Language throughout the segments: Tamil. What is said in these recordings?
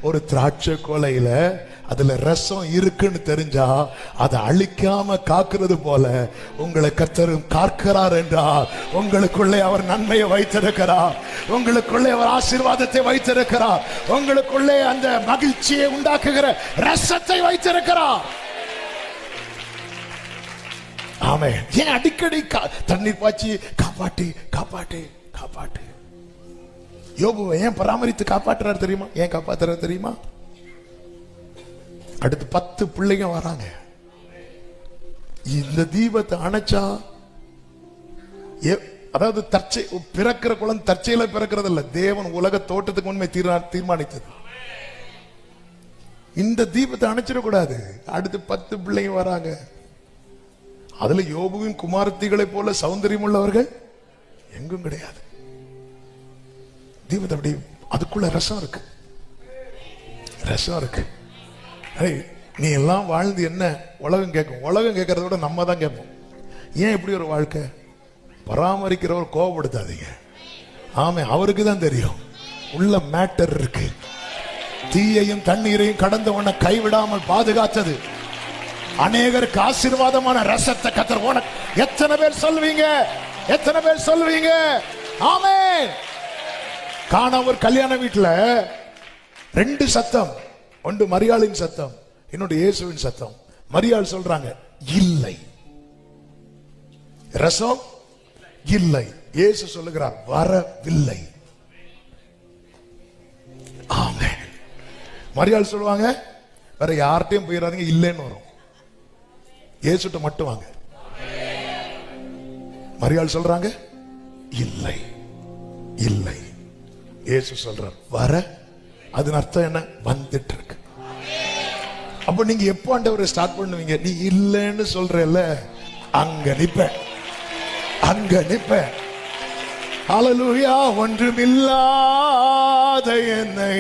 ஒரு திராட்சை கொலையில அதுல ரசம் இருக்குன்னு தெரிஞ்சா அதை அழிக்காம காக்குறது போல உங்களை கர்த்தர் காக்கிறார் என்றால் உங்களுக்குள்ளே அவர் நன்மையை வைத்திருக்கிறார், உங்களுக்குள்ளே அவர் ஆசீர்வாதத்தை வைத்திருக்கிறார், உங்களுக்குள்ளே அந்த மகிழ்ச்சியை உண்டாக்குகிற ரசத்தை வைத்திருக்கிறார். ஆமே. ஏன் அடிக்கடி தண்ணீர் பாய்ச்சி காப்பாட்டி காப்பாட்டி காப்பாட்டு? யோபுவை ஏன் பராமரித்து காப்பாற்றுறாரு தெரியுமா? ஏன் காப்பாற்றுறாரு தெரியுமா? அடுத்து 10 பிள்ளைங்க வராங்க. இந்த தீபத்தை அணைச்சா, அதாவது பிறக்கிற குழந்தை தற்செயல பிறக்கிறது இல்ல, தேவன் உலக தோட்டத்துக்கு உண்மை தீர்மானித்தது. இந்த தீபத்தை அணைச்சிடக்கூடாது. அடுத்து 10 பிள்ளைங்க வராங்க. அதுல யோபுவின் குமாரத்திகளை போல சௌந்தரியம் உள்ளவர்கள் எங்கும் கிடையாது. தீபத்தை அப்படி அதுக்குள்ள ரசம் இருக்கு, ரசம் இருக்கு. நீ எல்லாம் வாழ்ந்து என்ன உலகம் கேட்கும்? உலகம் கேட்கறத விட நம்ம தான் கேட்போம். ஏன் இப்படி ஒரு வாழ்க்கை? பராமரிக்கிறவர் கோபப்படுத்தாதீங்க. ஆமே, அவருக்கு தான் தெரியும் உள்ள மேட்டர் இருக்கு. தீயையும் தண்ணீரையும் கடந்த உன்னை கைவிடாமல் பாதுகாத்தது, அநேகருக்கு ஆசீர்வாதமான ரசத்தை கர்த்தர் உனக்கு. எத்தனை பேர் சொல்வீங்க? எத்தனை பேர் சொல்வீங்க? ஆமென். காண ஒரு கல்யாண வீட்டுல 2 சத்தம், ஒன்று மரியாளின் சத்தம், இன்னொன்று இயேசுவின் சத்தம். மரியாள் சொல்றாங்க இல்லை, ரசம் இல்லை. இயேசு சொல்லுகிறார் வரவில்லை. ஆமென். மரியாள் சொல்லுவாங்க வேற யார்கிட்டையும் போயிடாதீங்க, இல்லைன்னு வரும். இயேசுட்ட மட்டும் வாங்க. மரியாள் சொல்றாங்க இல்லை இல்லை. இயேசு சொல்றார் வர. அதன் அர்த்தம் என்ன? வந்துட்டு இருக்கு. அப்ப நீங்க எப்போ ஆண்டவரை ஸ்டார்ட் பண்ணுவீங்க? நீ இல்லைன்னு சொல்றல, அங்க நிப்ப, அங்க நிப்ப. ஹல்லேலூயா. ஒன்றுமில்லாத என்னை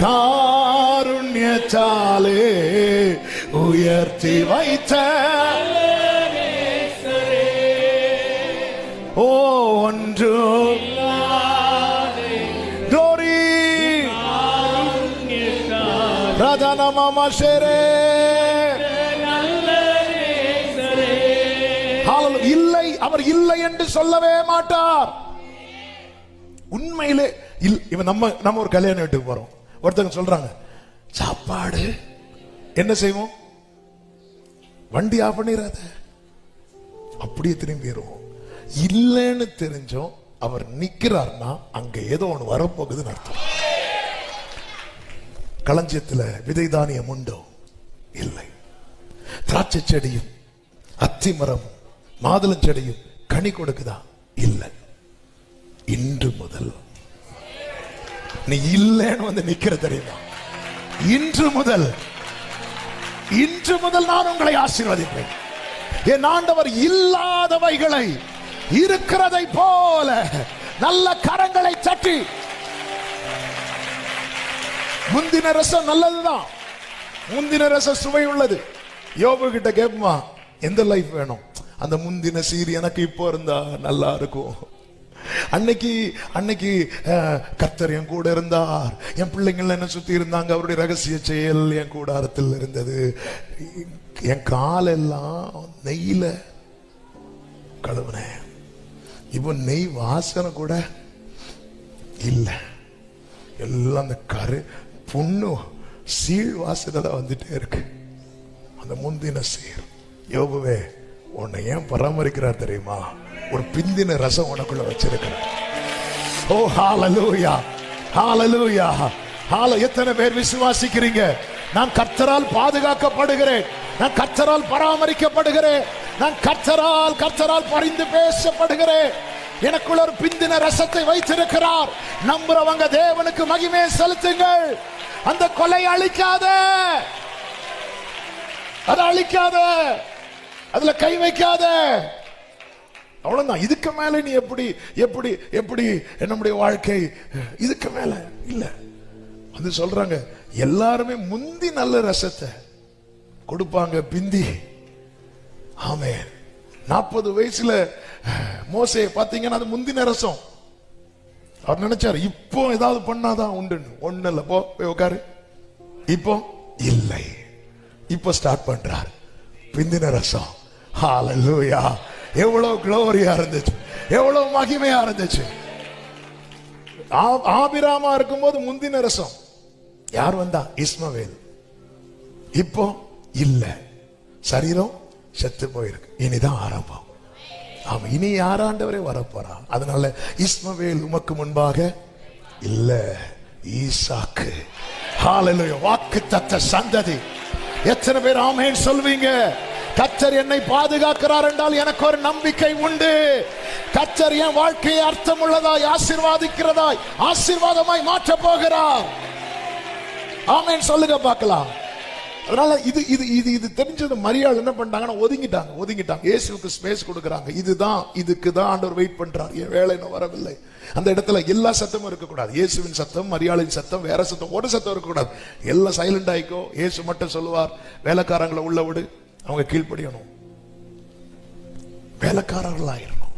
காருண்யத்தாலே உயர்த்தி வைத்த ஓ ஒன்று இல்லை, அவர் இல்லை என்று சொல்லவே மாட்டார். உண்மையிலே இவன் நம்ம ஒரு கல்யாண வீட்டுக்கு போறோம், ஒருத்தங்க சொல்றாங்க சாப்பாடு என்ன செய்வோம்? வண்டி ஆஃப் பண்ணிடாத, அப்படியே திரும்பிடுவோம். இல்லைன்னு தெரிஞ்சோம் அவர் நிக்கிறார்னா அங்க ஏதோ ஒன்று வரப்போகுதுன்னு அர்த்தம். களஞ்சியத்துல விதை தானியம் உண்டோ? இல்லை. திராட்சை செடியும் அத்தி மரமும் மாதுளம் செடியும் கனி கொடுக்குதா? இல்லை. இன்று முதல் நீ இல்லைன்னு வந்து நிக்கிற தெரியுமா? இன்று முதல், இன்று முதல் நான் உங்களை ஆசீர்வதிப்பேன். என் ஆண்டவர் இல்லாதவைகளை இருக்கிறதை போல நல்ல கரங்களை தட்டி. முந்தின ரசம் நல்லதுதான், முந்தின ரசம் சுவை உள்ளது. யோபு கிட்ட கேட்பமா எந்த லைஃப் வேணும்? அந்த முந்தின சீர் எனக்கு இப்போ இருந்தா நல்லா இருக்கும். அன்னைக்கு கர்த்தர் என் கூட இருந்தார், என் பிள்ளைங்கள் என்ன சுத்தி இருந்தாங்க, அவருடைய ரகசிய செயல் என் கூடாரத்தில் இருந்தது, என் காலெல்லாம் நெய்யில கழுவுனேன். இப்போ நெய் வாசனை கூட இல்ல, எல்லாம் அந்த கரு புண்ணு சீழ் வாசனை தான் வந்துட்டே இருக்கு. அந்த முந்தின சீர். யோபுவே, உன்னை ஏன் பராமரிக்கிறார் தெரியுமா? ஒரு பிந்தின ரசம் உனக்குள்ள வச்சிருக்கிறார். ஓ ஹalleluya, ஹalleluya, ஹalleluya. எத்தனை பேர் விசுவாசிக்கிறீங்க? நான் கர்த்தரால் பாதுகாக்கப்படுகிறேன், நான் கர்த்தரால் பராமரிக்கப்படுகிறேன், நான் கர்த்தரால் பரிந்து பேசப்படுகிறேன். எனக்குள்ள ஒரு பிந்தின ரசத்தை வைத்திருக்கிறார். நம்புறவங்க தேவனுக்கு மகிமை செலுத்துங்கள். அந்த கொலை அழிக்காத, அதை அழிக்காத, அதுல கை வைக்காத. அவ்வளவுதான். இதுக்கு மேல நீ எப்படி எப்படி எப்படி நம்முடைய வாழ்க்கை இதுக்கு மேல இல்ல. அது சொல்றாங்க எல்லாருமே முந்தி நல்ல ரசத்தை கொடுப்பாங்க, பிந்தி. ஆமென். 40 வயசுல மோசே பாத்தீங்கன்னா அது முந்தின ரசம். அவர் நினைச்சாரு இப்போ ஏதாவது பண்ணாதான் உண்டு. ஒண்ணு இல்ல, போய் உட்காரு. இப்போ இல்லை, இப்போ ஸ்டார்ட் பண்றார். பிந்தின ரசம். ஹalleluya. எவ்வளவு குளோரியா இருந்துச்சு, எவ்வளவு மகிமையா இருந்துச்சு. ஆபிராமா இருக்கும்போது முந்தின ரசம். யார் வந்தா? இஸ்மவேல். இப்போ இல்ல, சரீரம் செத்து போயிருக்கு. இனிதான் ஆரம்பம். ஆமா, இனி யாராண்டவரே வரப்போறா. அதனால இஸ்மவேல் உமக்கு முன்பாக இல்ல, ஈசாக்கு. ஹalleluya. வாக்குத்தத்த சந்ததி. எத்தனை பேர் ஆமென் சொல்வீங்க? கர்த்தர் என்னை பாதுகாக்கிறார் என்றால் எனக்கு ஒரு நம்பிக்கை உண்டு. கர்த்தர் என் வாழ்க்கையை அர்த்தமுள்ளதாய், ஆசீர்வாதிக்கிறதாய், ஆசீர்வாதமாய் மாற்ற போகிறார். ஆமென் சொல்லுங்க பார்க்கலாம். அதனால இது இது இது இது தெரிஞ்சது மரியாள் என்ன பண்ணாங்கன்னா ஒதுங்கிட்டாங்க. இயேசுவுக்கு ஸ்பேஸ் கொடுக்கறாங்க. இதுக்கு தான் ஆண்டவர் வெயிட் பண்றார். என் வேலை இன்னும் வரவில்லை. அந்த இடத்துல எல்லா சத்தமும் இருக்கக்கூடாது. இயேசுவின் சத்தம், மரியாளின் சத்தம், வேற சத்தம், ஒரு சத்தம் இருக்கக்கூடாது. எல்லாம் சைலண்ட் ஆயிக்கோ. இயேசு மட்டும் சொல்லுவார், வேலைக்காரங்களை உள்ள விடு, அவங்க கீழ்ப்படியணும், வேலைக்காரர்கள் ஆயிரணும்.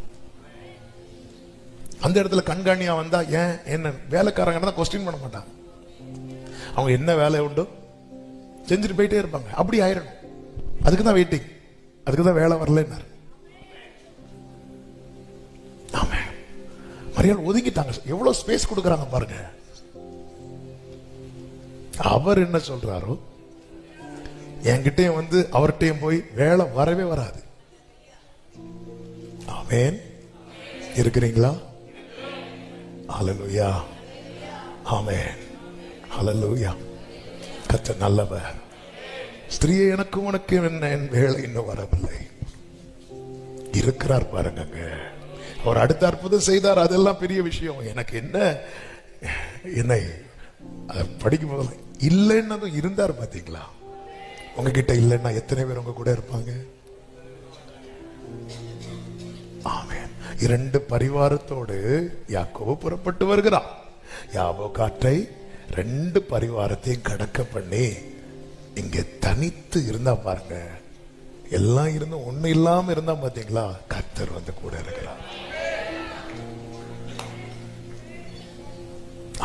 அந்த இடத்துல கண்காணியா வந்தா ஏன் என்ன வேலைக்காரங்க தான் கொஸ்டின் பண்ண மாட்டாங்க. அவங்க என்ன வேலை உண்டோ செஞ்சுட்டு போயிட்டே இருப்பாங்க. அப்படி ஆயிரணும். அதுக்கு தான் வெயிட்டிங், அதுக்கு தான் வேலை வரலன்னாரு. ஆமா, மரியாள் ஒதுங்கிட்டாங்க. எவ்வளவு ஸ்பேஸ் கொடுக்கறாங்க பாருங்க. அவர் என்ன சொல்றாரோ என்கிட்டயும் வந்து அவர்கிட்டயும் போய் வேலை வரவே வராது. ஆமென். இருக்கிறீங்களா? ஹalleluya. ஆமென். ஹalleluya. கர்த்தர் நல்லவர். ஸ்திரீயே, எனக்கும் உனக்கு என்ன, என் வேலை இன்னும் வரவில்லை. இருக்கிறார் பாருங்க. அவர் அடுத்த அற்புதம் செய்தார். அதெல்லாம் பெரிய விஷயம். எனக்கு என்னை படிக்கும் போது இல்லைன்னதும் இருந்தார். பாத்தீங்களா? உங்ககிட்ட இல்லைன்னா எத்தனை பேர் உங்க கூட இருப்பாங்க? ஆமென். 2 பரிவாரத்தோடு யாக்கோபு புறப்பட்டு வருகிறார். யாபோகாற்றை 2 பரிவாரத்தையும் கடக்க பண்ணி இங்க தனித்து இருந்தா பாருங்க. எல்லாம் இருந்தும் ஒண்ணு இல்லாம இருந்தா பாத்தீங்களா? கர்த்தர் வந்து கூட இருக்கிறார்.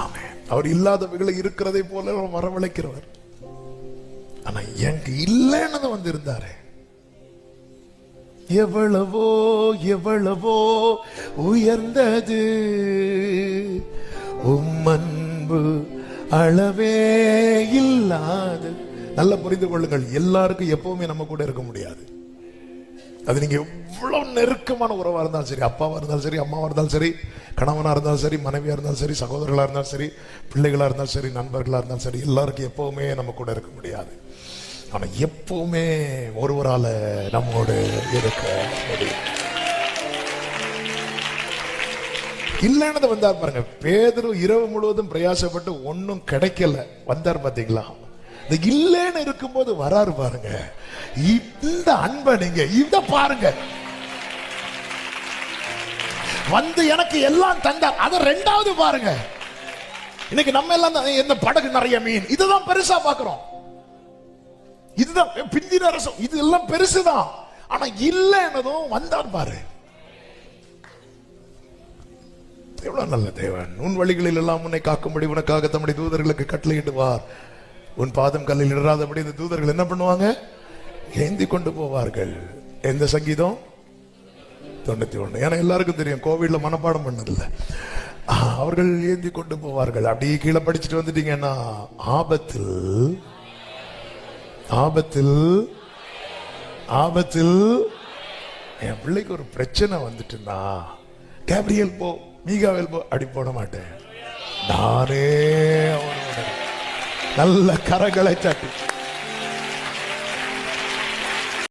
ஆமென். அவர் இல்லாதவர்களை இருக்கிறதை போல வரவழைக்கிறவர். ஆனா எங்க இல்லைன்னு வந்து இருந்தாரு. எவ்வளவோ எவ்வளவோ உயர்ந்தது உம்மன்பு, அளவே இல்லாது. நல்லா புரிந்து கொள்ளுங்கள், எல்லாருக்கும் எப்பவுமே நம்ம கூட இருக்க முடியாது. அது நீங்க எவ்வளவு நெருக்கமான உறவா இருந்தாலும் சரி, அப்பாவா இருந்தாலும் சரி, அம்மாவா இருந்தாலும் சரி, கணவனா இருந்தாலும் சரி, மனைவியா இருந்தாலும் சரி, சகோதரர்களா இருந்தாலும் சரி, பிள்ளைகளா இருந்தாலும் சரி, நண்பர்களா இருந்தாலும் சரி, எல்லாருக்கும் எப்பவுமே நம்ம கூட இருக்க முடியாது. ஆனா எப்பவுமே ஒருவரால நம்மோடு இருக்க முடியும். இல்லைன்னு வந்தார் பாருங்க. பேதுரு இரவு முழுவதும் பிரயாசப்பட்டு ஒன்னும் கிடைக்கல, வந்தார் பாத்தீங்களா? இந்த இல்லைன்னு இருக்கும்போது வராரு பாருங்க. இந்த அன்பை நீங்க இத பாருங்க. வந்து எனக்கு எல்லாம் தந்தார். அத 2வது பாருங்க. இன்னைக்கு நம்ம எல்லாம் இந்த படகு நிறைய மீன், இதுதான் பெருசா பாக்குறோம். இதுதான் பிந்தின ரசம், இது எல்லாம் பெருசுதான். ஆனா இல்லைன்னதும் வந்தார் பாரு. எவ்வளவு நல்ல தேவன். உன் வழிகளில் எல்லாம் உன்னை காக்கும்படி உனக்காக தம்முடைய தூதர்களுக்கு கட்டளையிடுவார். உன் பாதம் கல்லில் இடராதபடி இந்த தூதர்கள் என்ன பண்ணுவாங்க? ஏந்தி கொண்டு போவார்கள். எந்த சங்கீதம்? 91. ஏன்னா எல்லாருக்கும் தெரியும், கோவிட்ல மனப்பாடம் பண்ணதில்லை. அவர்கள் ஏந்தி கொண்டு போவார்கள். அப்படியே கீழே படிச்சுட்டு வந்துட்டீங்கன்னா, ஆபத்தில் ஆபத்தில் ஆபத்தில் என் பிள்ளைக்கு ஒரு பிரச்சனை வந்துட்டுன்னா, கேப்ரியல் போ, மீகாவேல் போ, அடி போட மாட்டேன். நானே அவனோட நல்ல கரங்களை தட்டி